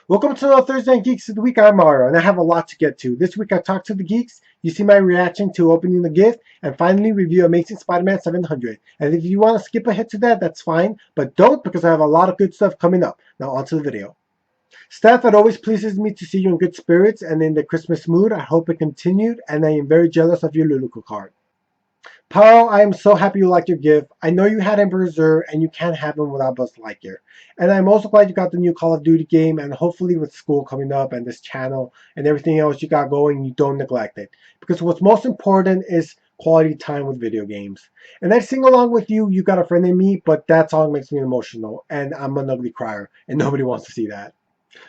Welcome to the Thursday Night Geeks of the Week. I'm Mario, and I have a lot to get to. This week I talked to the geeks, you see my reaction to opening the gift, and finally review Amazing Spider-Man 700. And if you want to skip ahead to that, that's fine, but don't because I have a lot of good stuff coming up. Now on to the video. Steph, it always pleases me to see you in good spirits and in the Christmas mood. I hope it continued, and I am very jealous of your Luluco card. Paul, I am so happy you liked your gift. I know you had him for reserve, and you can't have him without Buzz Lightyear. And I'm also glad you got the new Call of Duty game, and hopefully with school coming up and this channel and everything else you got going, you don't neglect it. Because what's most important is quality time with video games. And I sing along with you, you got a friend in me, but that song makes me emotional, and I'm an ugly crier, and nobody wants to see that.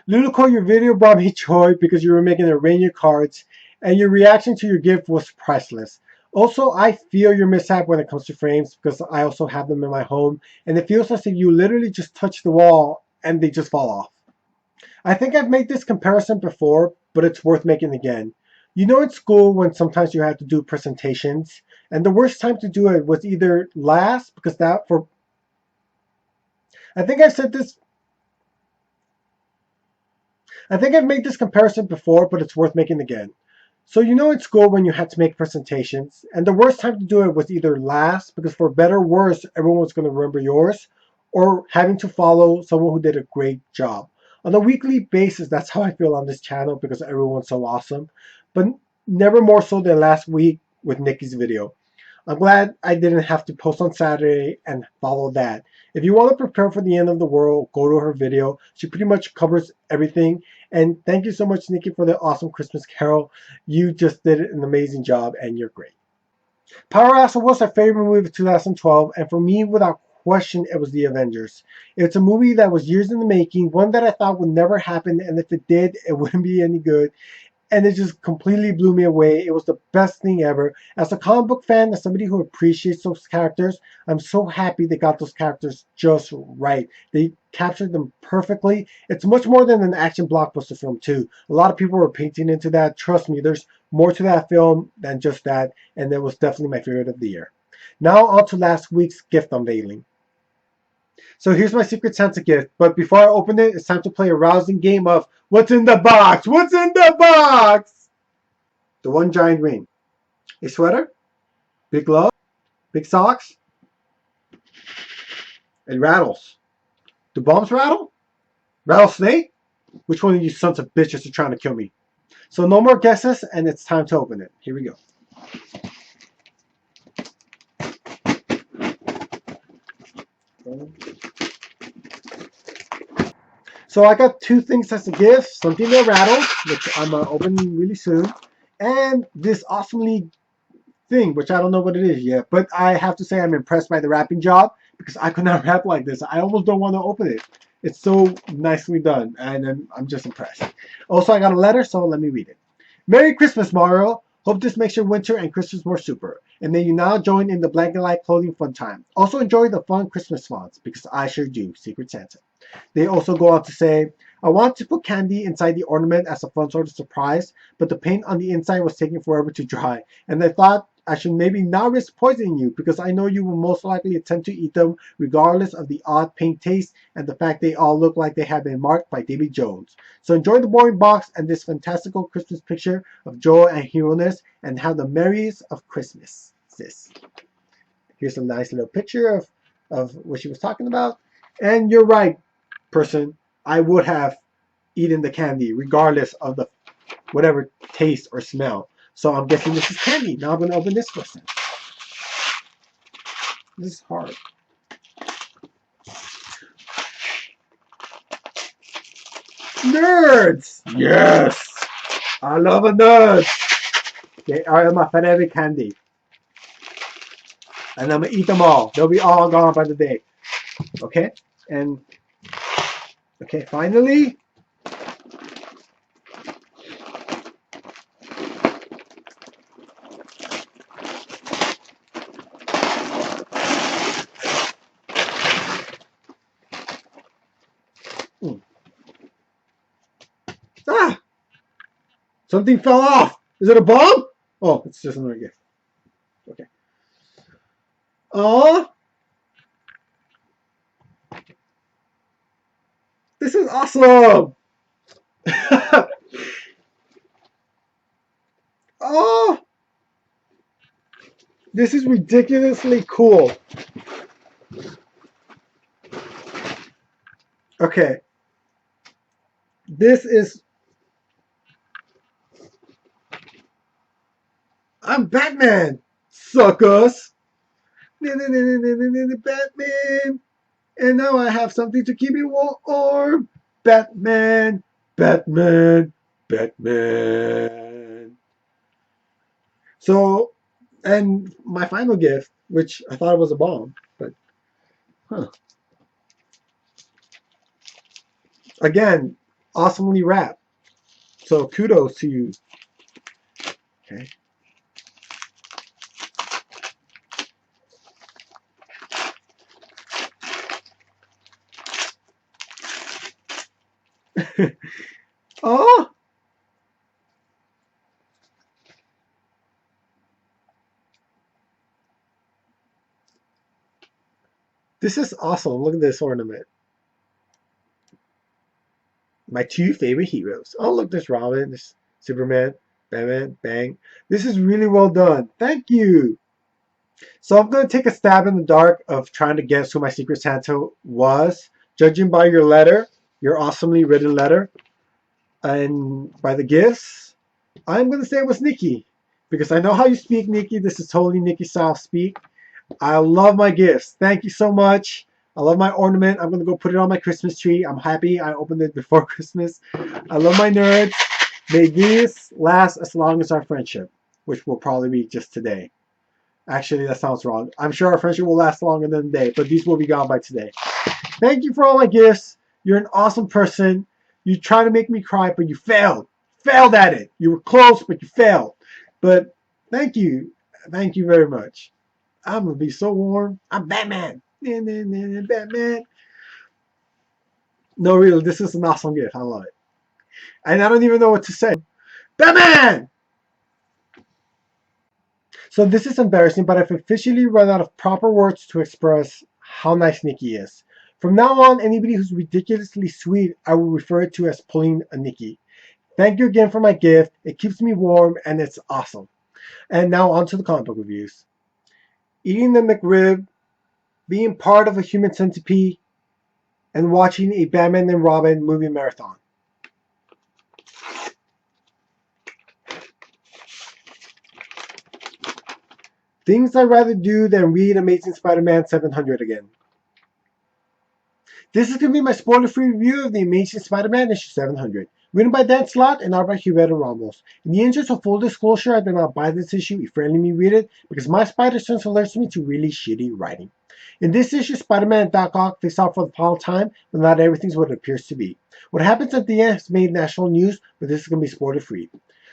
Luluco, your video brought me joy because you were making a rain your cards, and your reaction to your gift was priceless. Also, I feel your mishap when it comes to frames because I also have them in my home, and it feels as if you literally just touch the wall and they just fall off. I think I've made this comparison before, but it's worth making again. You know, in school when sometimes you have to do presentations, and the worst time to do it was either last because that for I think I've said this I think I've made this comparison before, but it's worth making again. So you know in school when you had to make presentations, and the worst time to do it was either last, because for better or worse, everyone was going to remember yours, or having to follow someone who did a great job. On a weekly basis, that's how I feel on this channel because everyone's so awesome, but never more so than last week with Nikki's video. I'm glad I didn't have to post on Saturday and follow that. If you want to prepare for the end of the world, go to her video. She pretty much covers everything. And thank you so much, Nikki, for the awesome Christmas carol. You just did an amazing job, and you're great. Power Asshole was my favorite movie of 2012, and for me, without question, it was The Avengers. It's a movie that was years in the making, one that I thought would never happen, and if it did, it wouldn't be any good, and it just completely blew me away. It was the best thing ever. As a comic book fan, as somebody who appreciates those characters, I'm so happy they got those characters just right. They captured them perfectly. It's much more than an action blockbuster film, too. A lot of people were painting into that. Trust me, there's more to that film than just that, and it was definitely my favorite of the year. Now on to last week's gift unveiling. So here's my Secret Santa gift. But before I open it, it's time to play a rousing game of What's in the Box? What's in the Box? The one giant ring. A sweater? Big glove? Big socks? It rattles. Do bombs rattle? Rattlesnake? Which one of you sons of bitches are trying to kill me? So no more guesses, and it's time to open it. Here we go. So I got two things as a gift. Something that rattles, which I'm opening really soon. And this awesomely thing, which I don't know what it is yet. But I have to say I'm impressed by the wrapping job because I could not wrap like this. I almost don't want to open it. It's so nicely done, and I'm just impressed. Also, I got a letter, so let me read it. Merry Christmas, Mario. Hope this makes your winter and Christmas more super. And may you now join in the blanket light clothing fun time. Also enjoy the fun Christmas fonts, because I sure do, Secret Santa. They also go on to say, I want to put candy inside the ornament as a fun sort of surprise, but the paint on the inside was taking forever to dry, and I thought I should maybe not risk poisoning you because I know you will most likely attempt to eat them regardless of the odd paint taste and the fact they all look like they have been marked by Davy Jones. So enjoy the boring box and this fantastical Christmas picture of joy and hero-ness, and have the merriest of Christmas, sis. Here's a nice little picture of what she was talking about. And you're right, person. I would have eaten the candy regardless of the whatever taste or smell. So I'm guessing this is candy. Now I'm going to open this person. This is hard. Nerds! Yes! I love a nerd! They are my favorite candy. And I'm going to eat them all. They'll be all gone by the day. Okay? And, okay, finally. Ah! Something fell off! Is it a bomb? Oh, it's just another gift. Okay. Oh, this is awesome! Oh, this is ridiculously cool. Okay, this is. I'm Batman, suckers. Batman, and now I have something to keep me warm. Batman, Batman, Batman. So, and my final gift, which I thought was a bomb, but huh. Again, awesomely wrapped. So kudos to you. Okay. Oh, this is awesome. Look at this ornament. My two favorite heroes. Oh, look, there's Robin, there's Superman, Batman, bang. This is really well done. Thank you. So I'm going to take a stab in the dark of trying to guess who my Secret Santa was. Judging by your letter, your awesomely written letter, and by the gifts, I'm going to say it was Nikki. Because I know how you speak, Nikki. This is totally Nikki style speak. I love my gifts. Thank you so much. I love my ornament. I'm going to go put it on my Christmas tree. I'm happy I opened it before Christmas. I love my nerds. May these last as long as our friendship, which will probably be just today. Actually, that sounds wrong. I'm sure our friendship will last longer than the day, but these will be gone by today. Thank you for all my gifts. You're an awesome person. You tried to make me cry, but you failed. Failed at it. You were close, but you failed. But thank you. Thank you very much. I'm gonna be so warm. I'm Batman. Batman. No, really, this is an awesome gift. I love it. And I don't even know what to say. Batman! So this is embarrassing, but I've officially run out of proper words to express how nice Nikki is. From now on, anybody who's ridiculously sweet, I will refer to as pulling a Nikki. Thank you again for my gift. It keeps me warm and it's awesome. And now on to the comic book reviews. Eating the McRib, being part of a human centipede, and watching a Batman and Robin movie marathon. Things I'd rather do than read Amazing Spider-Man 700 again. This is going to be my spoiler-free review of The Amazing Spider-Man issue 700. Written by Dan Slott and art by Humberto Ramos. In the interest of full disclosure, I did not buy this issue if friendly me read it because my spider sense alerts me to really shitty writing. In this issue, Spider-Man and Doc Ock face off for the final time, but not everything's what it appears to be. What happens at the end has made national news, but this is going to be spoiler-free.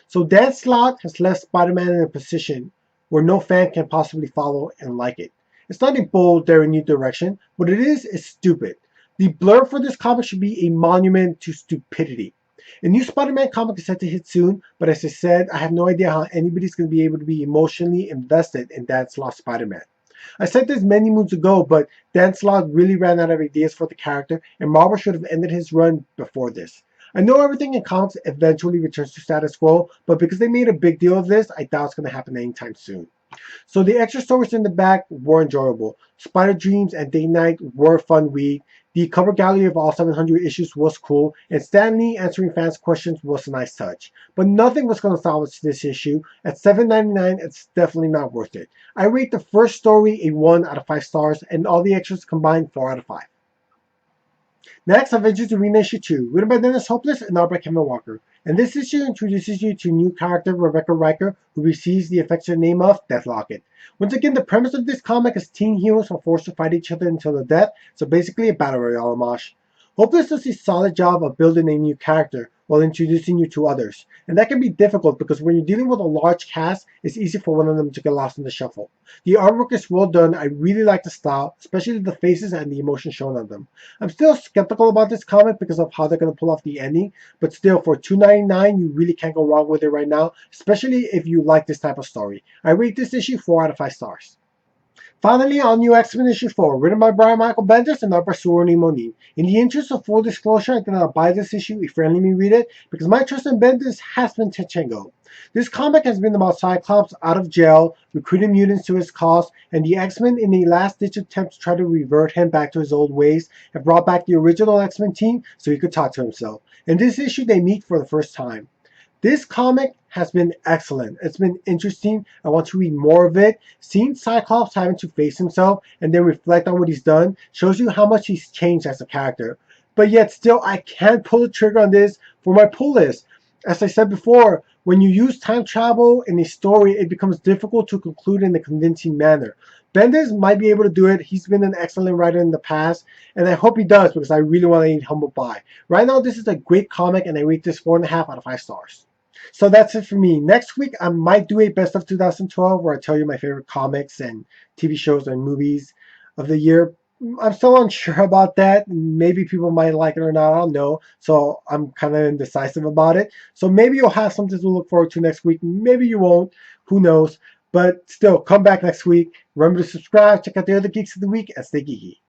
So Dan Slott has left Spider-Man in a position where no fan can possibly follow and like it. It's not a bold, daring new direction. What it is stupid. The blurb for this comic should be a monument to stupidity. A new Spider-Man comic is set to hit soon, but as I said, I have no idea how anybody's going to be able to be emotionally invested in Dan Slott's Spider-Man. I said this many moons ago, but Dan Slott really ran out of ideas for the character, and Marvel should have ended his run before this. I know everything in comics eventually returns to status quo, but because they made a big deal of this, I doubt it's going to happen anytime soon. So the extra stories in the back were enjoyable. Spider Dreams and Day Night were a fun read. The cover gallery of all 700 issues was cool, and Stan Lee answering fans' questions was a nice touch. But nothing was going to salvage this issue. At $7.99, it's definitely not worth it. I rate the first story a 1 out of 5 stars, and all the extras combined 4 out of 5. Next, Avengers Arena Issue 2, written by Dennis Hopeless and art by Kevin Walker. And this issue introduces you to a new character, Rebecca Riker, who receives the affectionate name of Deathlocket. Once again, the premise of this comic is teen heroes are forced to fight each other until the death, so basically a battle royale homage. Hopeless does a solid job of building a new character while introducing you to others, and that can be difficult because when you're dealing with a large cast, it's easy for one of them to get lost in the shuffle. The artwork is well done. I really like the style, especially the faces and the emotion shown on them. I'm still skeptical about this comic because of how they're going to pull off the ending, but still, for $2.99, you really can't go wrong with it right now, especially if you like this type of story. I rate this issue 4 out of 5 stars. Finally, on New X-Men issue 4, written by Brian Michael Bendis and art by Surini Moni. In the interest of full disclosure, I did not buy this issue if you're letting me read it, because my trust in Bendis has been Tachango. This comic has been about Cyclops out of jail, recruiting mutants to his cause, and the X-Men, in a last-ditch attempt to try to revert him back to his old ways, have brought back the original X-Men team so he could talk to himself. In this issue, they meet for the first time. This comic has been excellent. It's been interesting. I want to read more of it. Seeing Cyclops having to face himself and then reflect on what he's done shows you how much he's changed as a character. But yet still, I can't pull the trigger on this for my pull list. As I said before, when you use time travel in a story, it becomes difficult to conclude in a convincing manner. Bendis might be able to do it. He's been an excellent writer in the past, and I hope he does because I really want to eat humble pie. Right now, this is a great comic, and I rate this 4.5 out of 5 stars. So that's it for me. Next week, I might do a best of 2012 where I tell you my favorite comics and TV shows and movies of the year. I'm still unsure about that. Maybe people might like it or not. I don't know. So I'm kind of indecisive about it. So maybe you'll have something to look forward to next week. Maybe you won't. Who knows? But still, come back next week. Remember to subscribe, check out the other geeks of the week, and stay geeky.